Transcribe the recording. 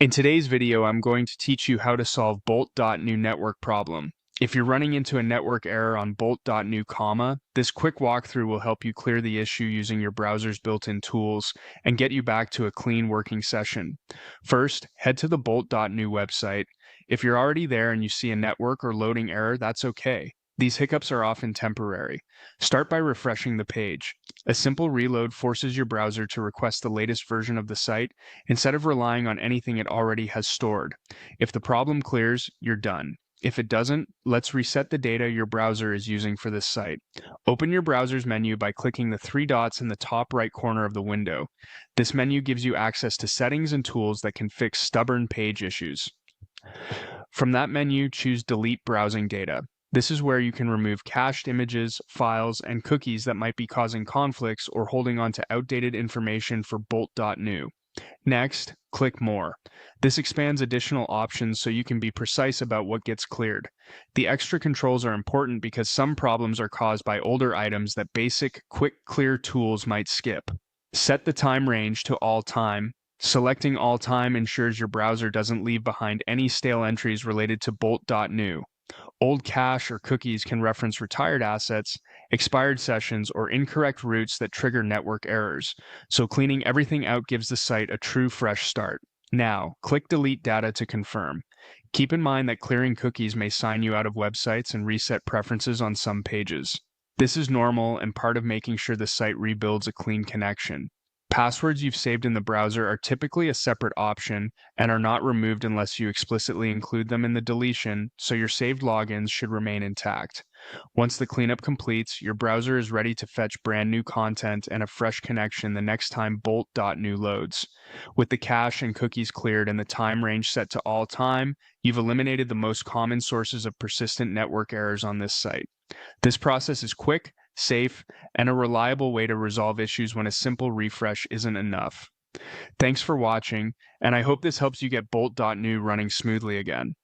In today's video, I'm going to teach you how to solve Bolt.new network problem. If you're running into a network error on Bolt.new, this quick walkthrough will help you clear the issue using your browser's built-in tools and get you back to a clean working session. First, head to the Bolt.new website. If you're already there and you see a network or loading error, that's okay. These hiccups are often temporary. Start by refreshing the page. A simple reload forces your browser to request the latest version of the site instead of relying on anything it already has stored. If the problem clears, you're done. If it doesn't, let's reset the data your browser is using for this site. Open your browser's menu by clicking the three dots in the top right corner of the window. This menu gives you access to settings and tools that can fix stubborn page issues. From that menu, choose Delete Browsing Data. This is where you can remove cached images, files, and cookies that might be causing conflicts or holding on to outdated information for Bolt.new. Next, click More. This expands additional options so you can be precise about what gets cleared. The extra controls are important because some problems are caused by older items that basic, quick clear tools might skip. Set the time range to all time. Selecting all time ensures your browser doesn't leave behind any stale entries related to Bolt.new. Old cache or cookies can reference retired assets, expired sessions, or incorrect routes that trigger network errors, so cleaning everything out gives the site a true fresh start. Now, click Delete Data to confirm. Keep in mind that clearing cookies may sign you out of websites and reset preferences on some pages. This is normal and part of making sure the site rebuilds a clean connection. Passwords you've saved in the browser are typically a separate option and are not removed unless you explicitly include them in the deletion, so your saved logins should remain intact. Once the cleanup completes, your browser is ready to fetch brand new content and a fresh connection the next time Bolt.new loads. With the cache and cookies cleared and the time range set to all time, you've eliminated the most common sources of persistent network errors on this site. This process is quick, safe, and a reliable way to resolve issues when a simple refresh isn't enough. Thanks for watching, and I hope this helps you get Bolt.new running smoothly again.